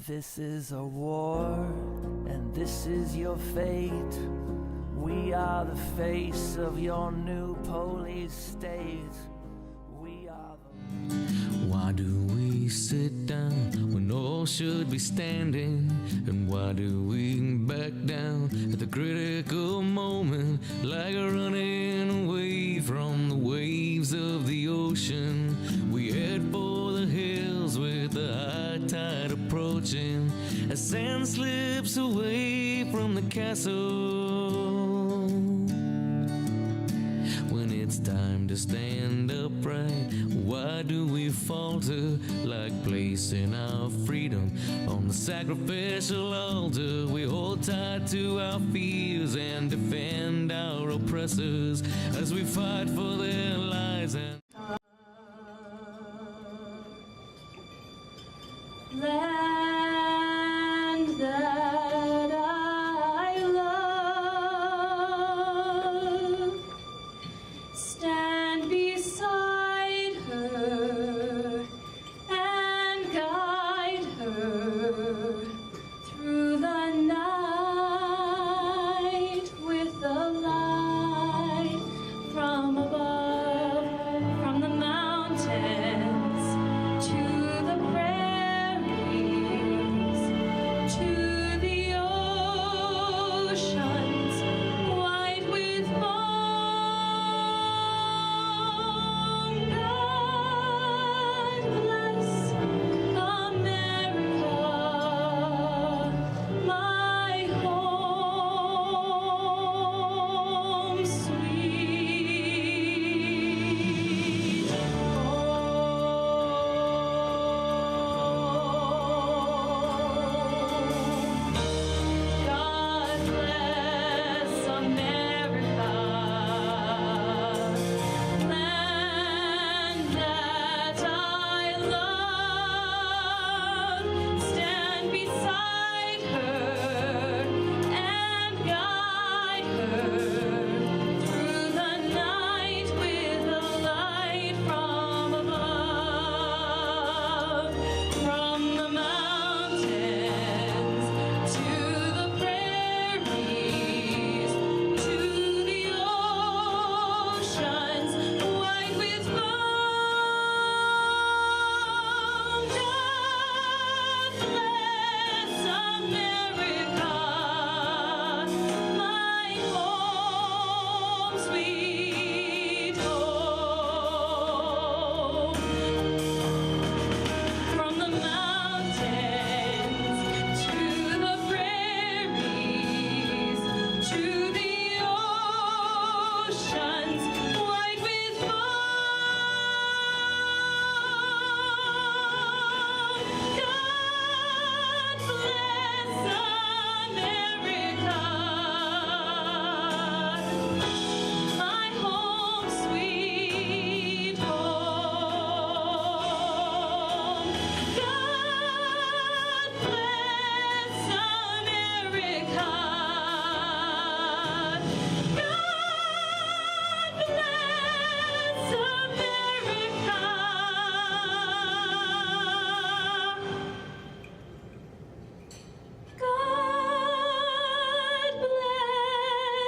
This is a war, and this is your fate. We are the face of your new police state. We are the... Why do we sit down when all should be standing? And why do we back down at the critical moment, like running away from the waves of the ocean? We head for the hills with the high tide approaching, as sand slips away from the castle. When it's time to stand upright, why do we falter, like placing our freedom on the sacrificial altar? We hold tight to our fears and defend our oppressors as we fight for their lives and land that I love, stand beside her and guide her through the night with the light from above, from the mountains to the prairies, to the oceans white with foam. God bless America, my home, sweet home. God bless America, land that I love. Stand beside her and guide her through the night with the light from above, from the mountains to the prairies, to the oceans white with foam. God bless America, my home, sweet home. From the mountains to the prairies, to the oceans white with foam. God bless America, my home, sweet home. God bless America. God bless America. God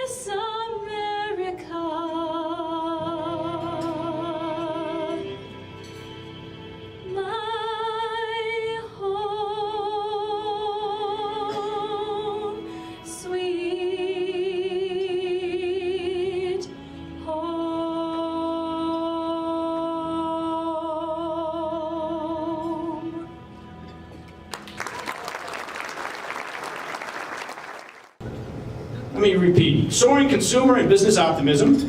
bless America, my home, sweet home. Let me repeat. Soaring consumer and business optimism,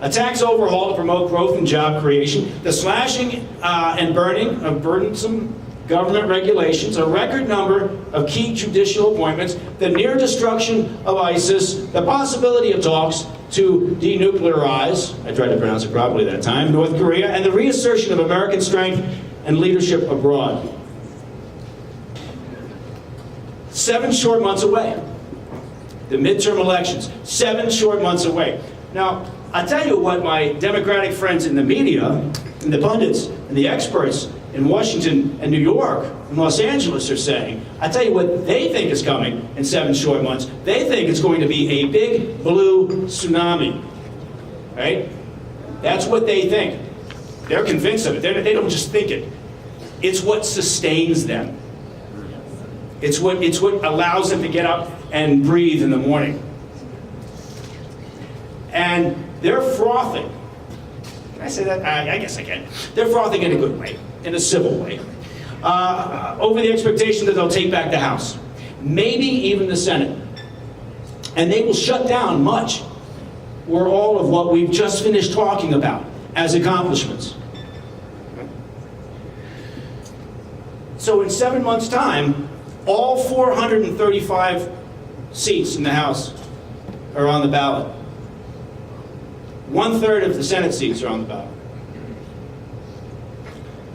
a tax overhaul to promote growth and job creation, the slashing and burning of burdensome government regulations, a record number of key judicial appointments, the near destruction of ISIS, the possibility of talks to denuclearize, I tried to pronounce it properly that time, North Korea, and the reassertion of American strength and leadership abroad. 7 short months away. The midterm elections, 7 short months away. Now, I'll tell you what my Democratic friends in the media, and the pundits, and the experts in Washington and New York and Los Angeles are saying. I tell you what they think is coming in 7 short months. They think it's going to be a big blue tsunami, right? That's what they think. They're convinced of it. They don't just think it. It's what sustains them. It's what allows them to get up and breathe in the morning. And they're frothing. Can I say that? I guess I can. They're frothing in a good way, in a civil way, over the expectation that they'll take back the House, maybe even the Senate. And they will shut down much or all of what we've just finished talking about as accomplishments. So in 7 months' time, all 435 seats in the House are on the ballot. 1/3 of the Senate seats are on the ballot.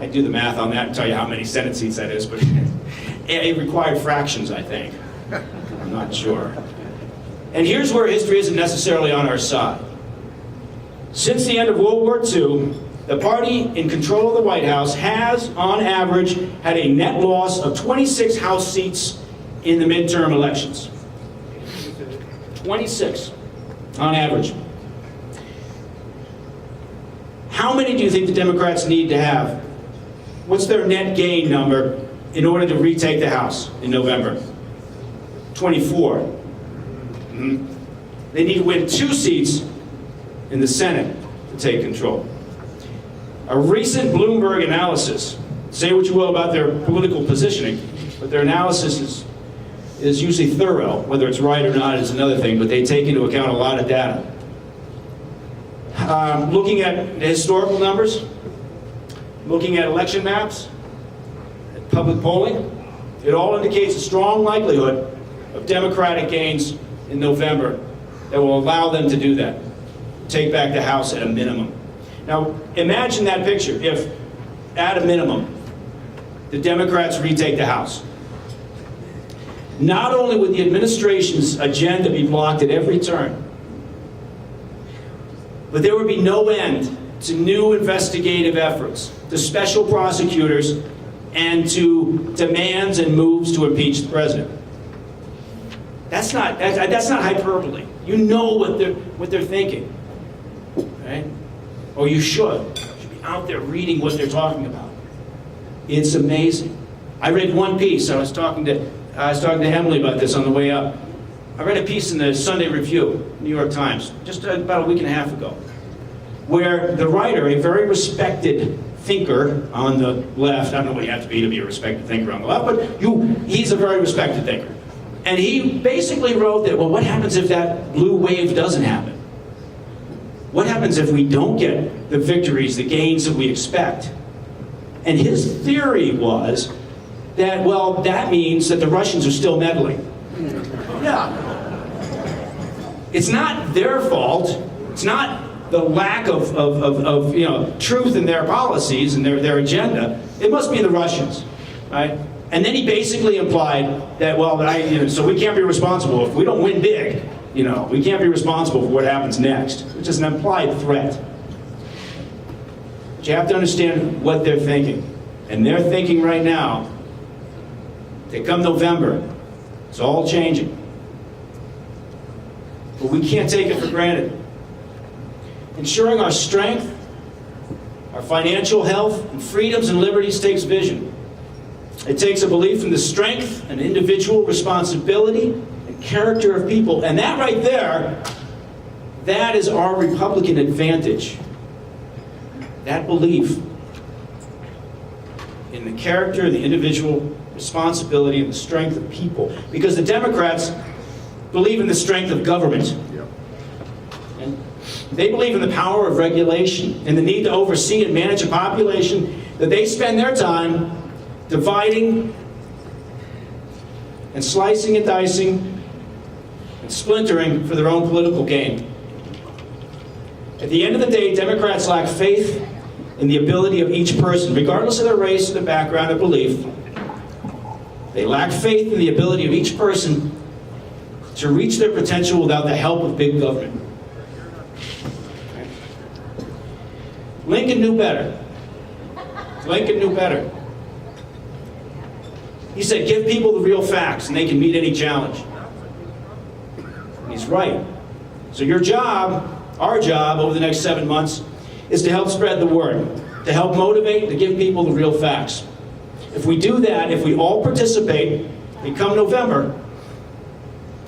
I do the math on that and tell you how many Senate seats that is, but it required fractions, I think. I'm not sure. And here's where history isn't necessarily on our side. Since the end of World War II, the party in control of the White House has, on average, had a net loss of 26 House seats in the midterm elections. 26, on average. How many do you think the Democrats need to have? What's their net gain number in order to retake the House in November? 24. They need to win 2 seats in the Senate to take control. A recent Bloomberg analysis, say what you will about their political positioning, but their analysis is usually thorough. Whether it's right or not is another thing, but they take into account a lot of data. Looking at the historical numbers, looking at election maps, at public polling, it all indicates a strong likelihood of Democratic gains in November that will allow them to do that, take back the House at a minimum. Now, imagine that picture if, at a minimum, the Democrats retake the House. Not only would the administration's agenda be blocked at every turn, but there would be no end to new investigative efforts, to special prosecutors, and to demands and moves to impeach the president. That's not hyperbole. You know what they're thinking, right? Or you should. You should be out there reading what they're talking about. It's amazing. I read one piece. I was talking to Emily about this on the way up. I read a piece in the Sunday Review, New York Times, just about a week and a half ago, where the writer, a very respected thinker on the left, I don't know what you have to be a respected thinker on the left, but he's a very respected thinker. And he basically wrote that, well, what happens if that blue wave doesn't happen? What happens if we don't get the victories, the gains that we expect? And his theory was that, well, that means that the Russians are still meddling. Yeah. It's not their fault. It's not the lack of truth in their policies and their agenda. It must be the Russians, right? And then he basically implied that, well, so we can't be responsible if we don't win big. We can't be responsible for what happens next, which is an implied threat. But you have to understand what they're thinking. And they're thinking right now that come November, it's all changing. But we can't take it for granted. Ensuring our strength, our financial health, and freedoms and liberties takes vision. It takes a belief in the strength and individual responsibility and character of people. And that right there, that is our Republican advantage. That belief in the character, the individual responsibility, and the strength of people. Because the Democrats believe in the strength of government. And they believe in the power of regulation and the need to oversee and manage a population that they spend their time dividing and slicing and dicing and splintering for their own political gain. At the end of the day, Democrats lack faith in the ability of each person, regardless of their race or their background or belief. They lack faith in the ability of each person to reach their potential without the help of big government. Lincoln knew better. Lincoln knew better. He said, give people the real facts and they can meet any challenge. And he's right. So your job, our job over the next 7 months, is to help spread the word, to help motivate, to give people the real facts. If we do that, if we all participate, and come November,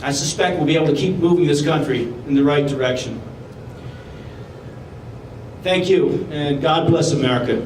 I suspect we'll be able to keep moving this country in the right direction. Thank you, and God bless America.